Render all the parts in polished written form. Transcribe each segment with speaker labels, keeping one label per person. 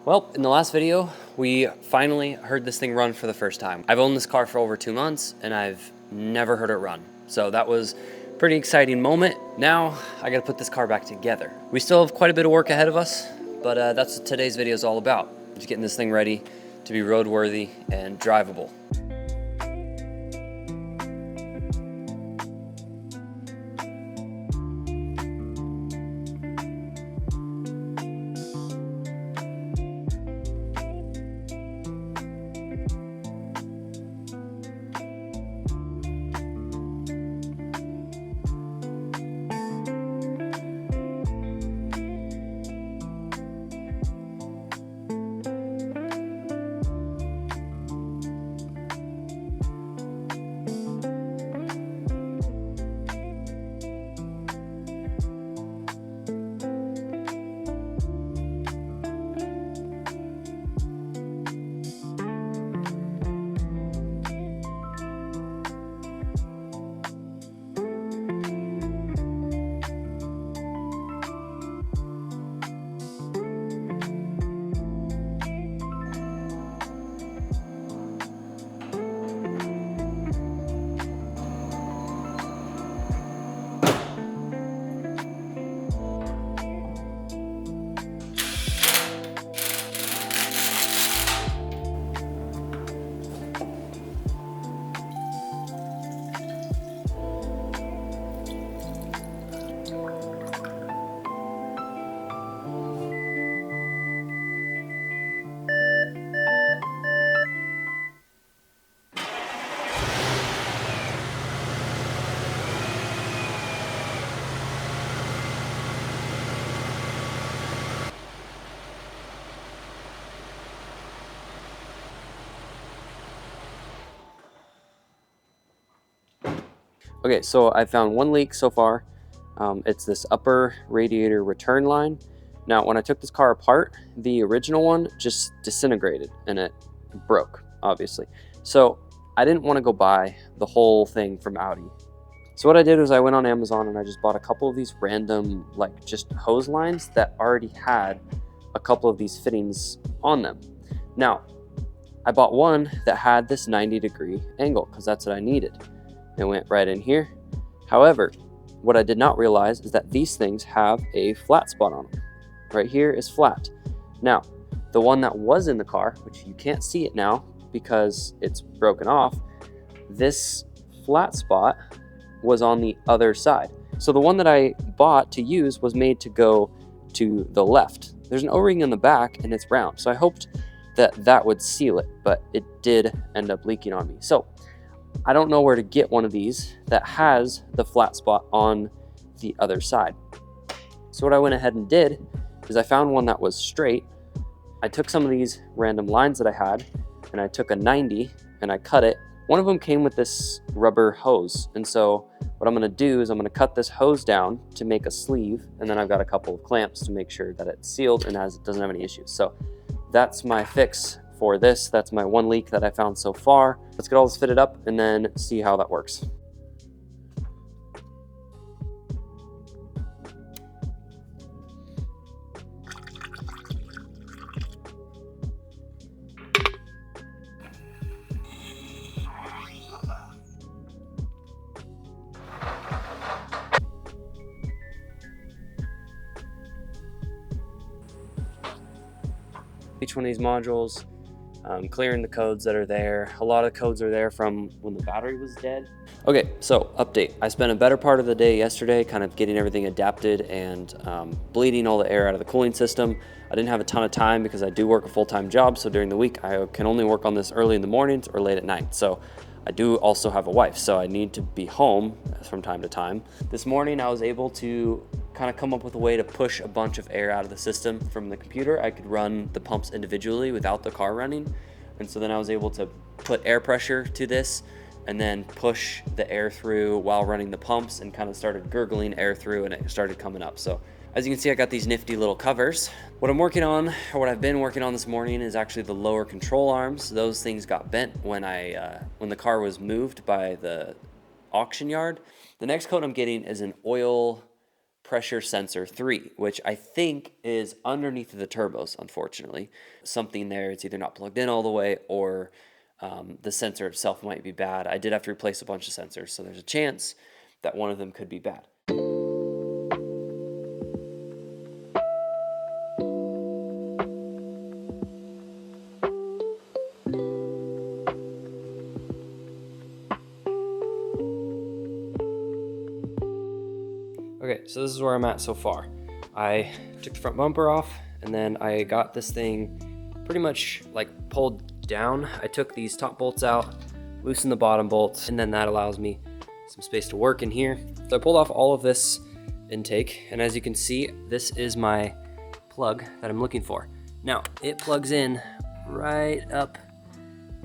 Speaker 1: Well, in the last video, we finally heard this thing run for the first time. I've owned this car for over 2 months and I've never heard it run. So that was a pretty exciting moment. Now I gotta put this car back together. We still have quite a bit of work ahead of us, but that's what today's video is all about. Just getting this thing ready to be roadworthy and drivable. Okay, so I found one leak so far. It's this upper radiator return line. Now, when I took this car apart, the original one just disintegrated and it broke, obviously. So I didn't want to go buy the whole thing from Audi. So what I did was I went on Amazon and I just bought a couple of these random, like just hose lines that already had a couple of these fittings on them. Now, I bought one that had this 90-degree angle because that's what I needed. It went right in here. However, what I did not realize is that these things have a flat spot on them. Right here is flat. Now, the one that was in the car, which you can't see it now because it's broken off, this flat spot was on the other side. So the one that I bought to use was made to go to the left. There's an O-ring in the back and it's round. So I hoped that that would seal it, but it did end up leaking on me. So I don't know where to get one of these that has the flat spot on the other side. So what I went ahead and did is I found one that was straight. I took some of these random lines that I had and I took a 90 and I cut it. One of them came with this rubber hose. And so what I'm gonna do is I'm gonna cut this hose down to make a sleeve. And then I've got a couple of clamps to make sure that it's sealed and doesn't have any issues. So that's my fix for this. That's my one leak that I found so far. Let's get all this fitted up and then see how that works. Each one of these modules, clearing the codes that are there. A lot of codes are there from when the battery was dead. Okay, so update. I spent a better part of the day yesterday kind of getting everything adapted and bleeding all the air out of the cooling system. I didn't have a ton of time because I do work a full-time job, so during the week I can only work on this early in the mornings or late at night. So I do also have a wife, so I need to be home from time to time. This morning I was able to kind of come up with a way to push a bunch of air out of the system from the computer. I could run the pumps individually without the car running. And so then I was able to put air pressure to this and then push the air through while running the pumps and kind of started gurgling air through and it started coming up. So as you can see, I got these nifty little covers. What I'm working on, or what I've been working on this morning, is actually the lower control arms. Those things got bent when the car was moved by the auction yard. The next coat I'm getting is an oil pressure sensor 3, which I think is underneath the turbos, unfortunately. Something there, it's either not plugged in all the way or the sensor itself might be bad. I did have to replace a bunch of sensors, so there's a chance that one of them could be bad. Okay, so this is where I'm at so far. I took the front bumper off, and then I got this thing pretty much like pulled down. I took these top bolts out, loosened the bottom bolts, and then that allows me some space to work in here. So I pulled off all of this intake, and as you can see, this is my plug that I'm looking for. Now, it plugs in right up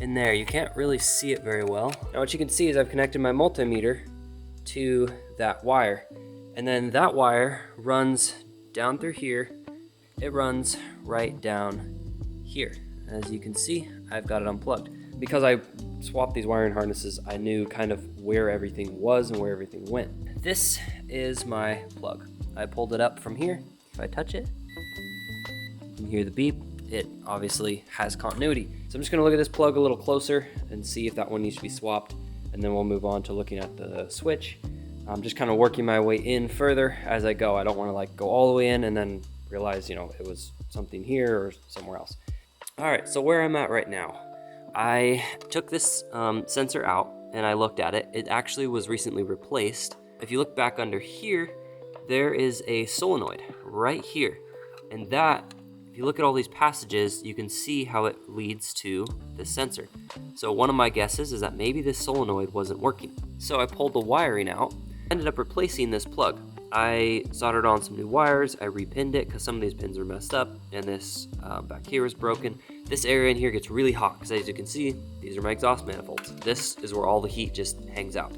Speaker 1: in there. You can't really see it very well. Now what you can see is I've connected my multimeter to that wire. And then that wire runs down through here. It runs right down here. As you can see, I've got it unplugged. Because I swapped these wiring harnesses, I knew kind of where everything was and where everything went. This is my plug. I pulled it up from here. If I touch it, you can hear the beep. It obviously has continuity. So I'm just gonna look at this plug a little closer and see if that one needs to be swapped. And then we'll move on to looking at the switch. I'm just kind of working my way in further as I go. I don't want to like go all the way in and then realize, you know, it was something here or somewhere else. All right, so where I'm at right now, I took this sensor out and I looked at it. It actually was recently replaced. If you look back under here, there is a solenoid right here. And that, if you look at all these passages, you can see how it leads to this sensor. So one of my guesses is that maybe this solenoid wasn't working. So I pulled the wiring out. Ended up replacing this plug. I soldered on some new wires, I repinned it because some of these pins are messed up, and this back here is broken. This area in here gets really hot because as you can see, these are my exhaust manifolds. This is where all the heat just hangs out.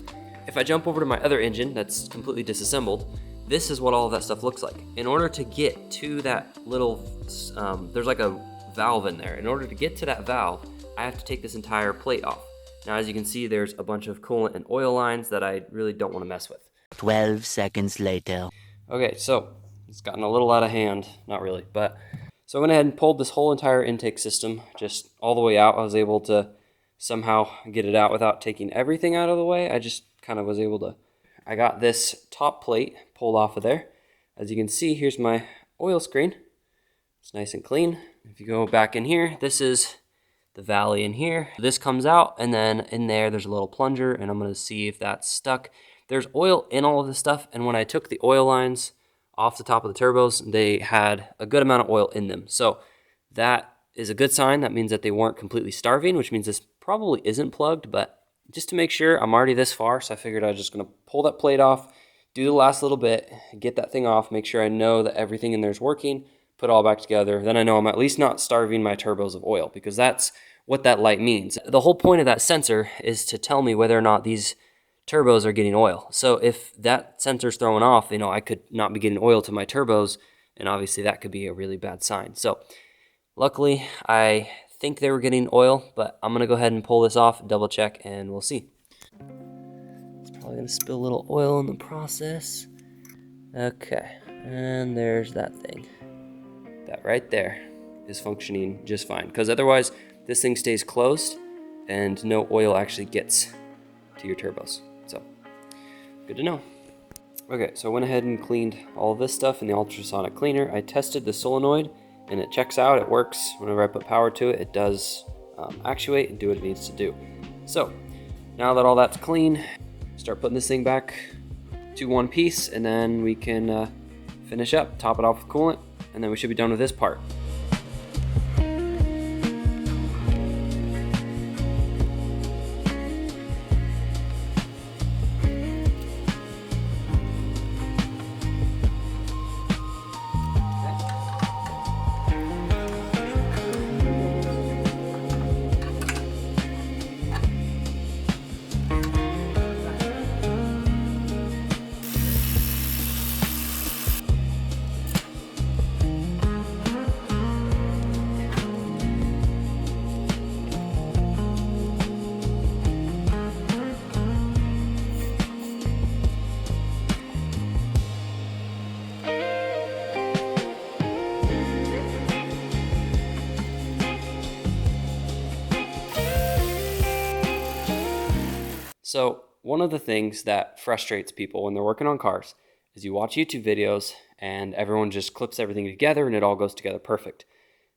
Speaker 1: If I jump over to my other engine that's completely disassembled, this is what all of that stuff looks like. In order to get to that little, there's like a valve in there. In order to get to that valve, I have to take this entire plate off. Now, as you can see, there's a bunch of coolant and oil lines that I really don't want to mess with.
Speaker 2: 12 seconds later.
Speaker 1: Okay, so it's gotten a little out of hand. Not really, but so I went ahead and pulled this whole entire intake system just all the way out. I was able to somehow get it out without taking everything out of the way. I just kind of was able to. I got this top plate pulled off of there. As you can see, here's my oil screen. It's nice and clean. If you go back in here, this is the valley in here. This comes out, and then in there's a little plunger, and I'm gonna see if that's stuck. There's oil in all of this stuff, and when I took the oil lines off the top of the turbos, they had a good amount of oil in them. So that is a good sign. That means that they weren't completely starving, which means this probably isn't plugged, but just to make sure, I'm already this far, so I figured I was just gonna pull that plate off, do the last little bit, get that thing off, make sure I know that everything in there is working, put it all back together. Then I know I'm at least not starving my turbos of oil, because that's what that light means. The whole point of that sensor is to tell me whether or not these turbos are getting oil. So if that sensor's throwing off, you know, I could not be getting oil to my turbos, and obviously that could be a really bad sign. So luckily, I think they were getting oil, but I'm gonna go ahead and pull this off, double check, and we'll see. It's probably gonna spill a little oil in the process. Okay, and there's that thing. That right there is functioning just fine, because otherwise this thing stays closed and no oil actually gets to your turbos. So good to know. Okay, so I went ahead and cleaned all of this stuff in the ultrasonic cleaner. I tested the solenoid and it checks out, it works. Whenever I put power to it, it does actuate and do what it needs to do. So now that all that's clean, start putting this thing back to one piece, and then we can finish up, top it off with coolant, and then we should be done with this part. So one of the things that frustrates people when they're working on cars is you watch YouTube videos and everyone just clips everything together and it all goes together perfect.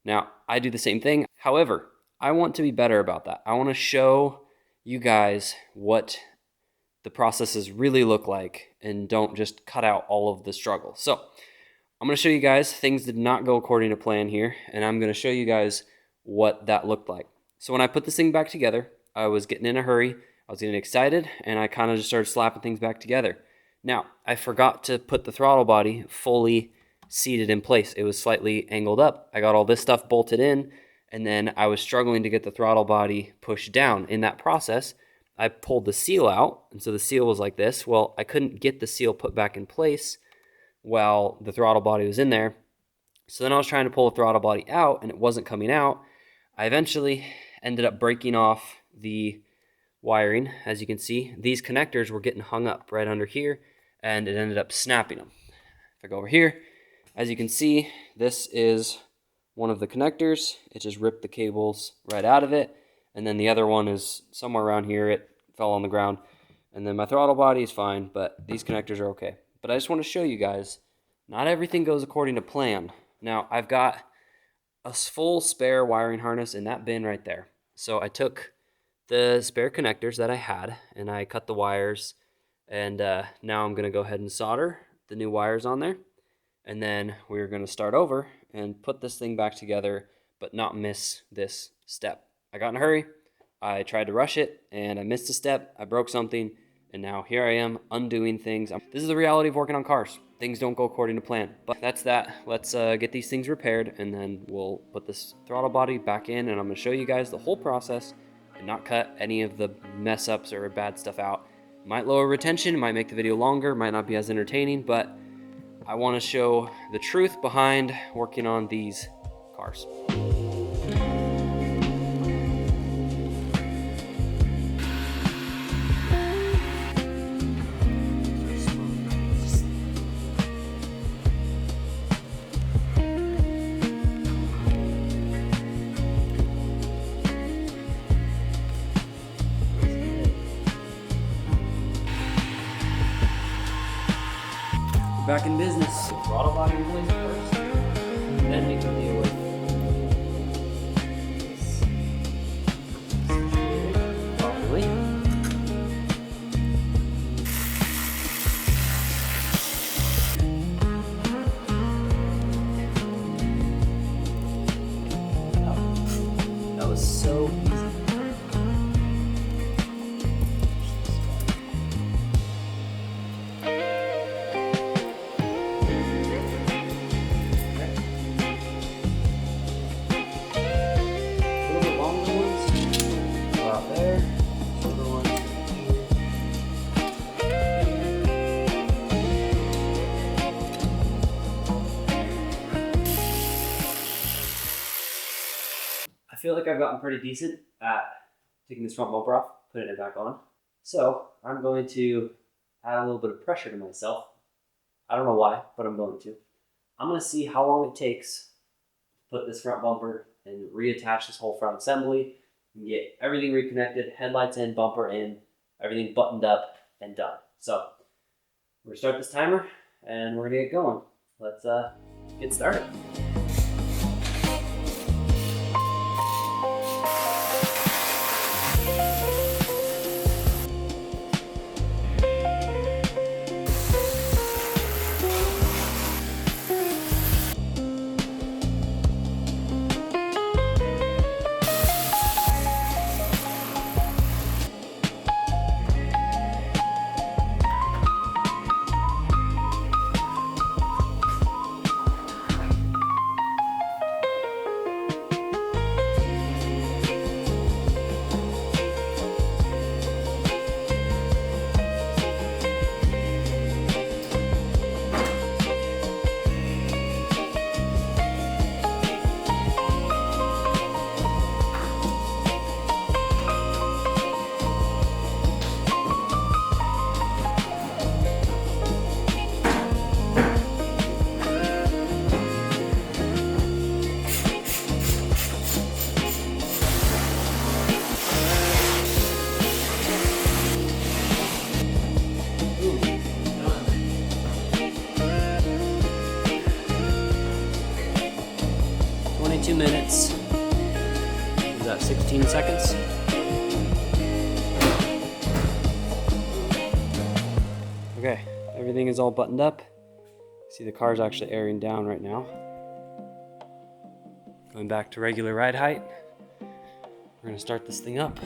Speaker 1: Now, I do the same thing. However, I want to be better about that. I want to show you guys what the processes really look like and don't just cut out all of the struggle. So I'm going to show you guys things did not go according to plan here, and I'm going to show you guys what that looked like. So when I put this thing back together, I was getting in a hurry, I was getting excited, and I kind of just started slapping things back together. Now, I forgot to put the throttle body fully seated in place. It was slightly angled up. I got all this stuff bolted in, and then I was struggling to get the throttle body pushed down. In that process, I pulled the seal out, and so the seal was like this. Well, I couldn't get the seal put back in place while the throttle body was in there. So then I was trying to pull the throttle body out, and it wasn't coming out. I eventually ended up breaking off the wiring. As you can see, these connectors were getting hung up right under here, and it ended up snapping them. If I go over here, as you can see, this is one of the connectors. It just ripped the cables right out of it. And then the other one is somewhere around here. It fell on the ground. And then my throttle body is fine, but these connectors are okay. But I just want to show you guys, not everything goes according to plan. Now, I've got a full spare wiring harness in that bin right there. So I took the spare connectors that I had, and I cut the wires, and now I'm going to go ahead and solder the new wires on there. And then we're going to start over and put this thing back together, but not miss this step. I got in a hurry, I tried to rush it, and I missed a step, I broke something, and now here I am undoing things. This is the reality of working on cars. Things don't go according to plan. But that's that. Let's get these things repaired, and then we'll put this throttle body back in, and I'm going to show you guys the whole process and not cut any of the mess ups or bad stuff out. Might lower retention, might make the video longer, might not be as entertaining, but I want to show the truth behind working on these cars. Back in business. Throttle body in place first, then we can deal with properly. That was so easy. I feel like I've gotten pretty decent at taking this front bumper off, putting it back on. So I'm going to add a little bit of pressure to myself. I don't know why, but I'm going to. I'm going to see how long it takes to put this front bumper and reattach this whole front assembly and get everything reconnected, headlights in, bumper in, everything buttoned up and done. So we're going to start this timer and we're going to get going. Let's get started. minutes. Is that 16 seconds? Okay, everything is all buttoned up. See, the car's actually airing down right now. Going back to regular ride height. We're gonna start this thing up.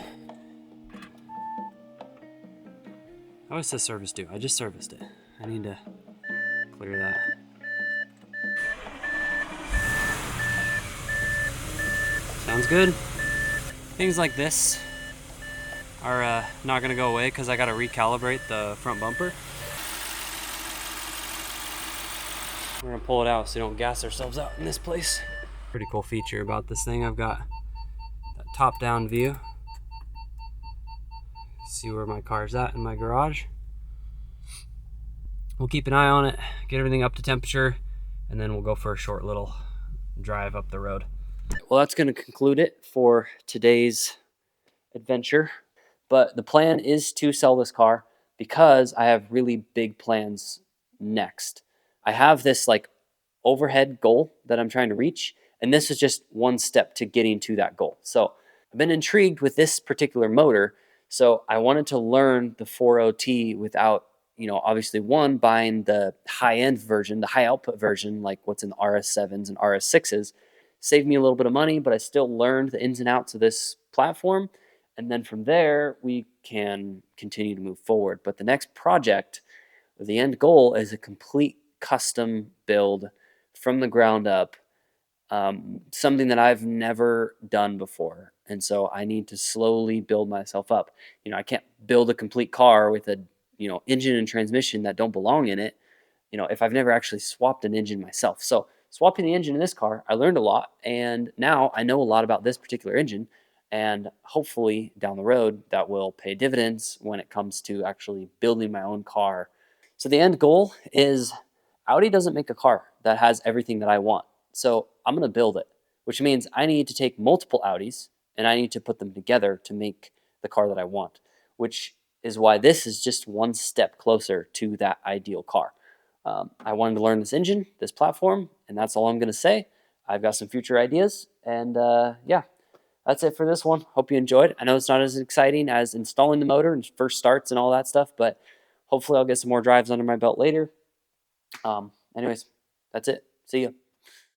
Speaker 1: How does this service do? I just serviced it. I need to clear that. Sounds good. Things like this are not gonna go away because I gotta recalibrate the front bumper. We're gonna pull it out so we don't gas ourselves out in this place. Pretty cool feature about this thing. I've got that top-down view. See where my car's at in my garage. We'll keep an eye on it, get everything up to temperature, and then we'll go for a short little drive up the road. Well, that's gonna conclude it for today's adventure. But the plan is to sell this car because I have really big plans next. I have this like overhead goal that I'm trying to reach, and this is just one step to getting to that goal. So I've been intrigued with this particular motor, so I wanted to learn the 4.0T without, obviously one, buying the high-end version, the high output version, like what's in the RS7s and RS6s. Saved me a little bit of money, but I still learned the ins and outs of this platform. And then from there, we can continue to move forward. But the next project, the end goal, is a complete custom build from the ground up, something that I've never done before. And so I need to slowly build myself up. I can't build a complete car with a, engine and transmission that don't belong in it, if I've never actually swapped an engine myself. So swapping the engine in this car, I learned a lot. And now I know a lot about this particular engine. And hopefully down the road, that will pay dividends when it comes to actually building my own car. So the end goal is Audi doesn't make a car that has everything that I want. So I'm going to build it, which means I need to take multiple Audis and I need to put them together to make the car that I want, which is why this is just one step closer to that ideal car. I wanted to learn this engine, this platform, and that's all I'm going to say. I've got some future ideas, and yeah. That's it for this one. Hope you enjoyed. I know it's not as exciting as installing the motor and first starts and all that stuff, but hopefully I'll get some more drives under my belt later. Anyways, that's it. See ya.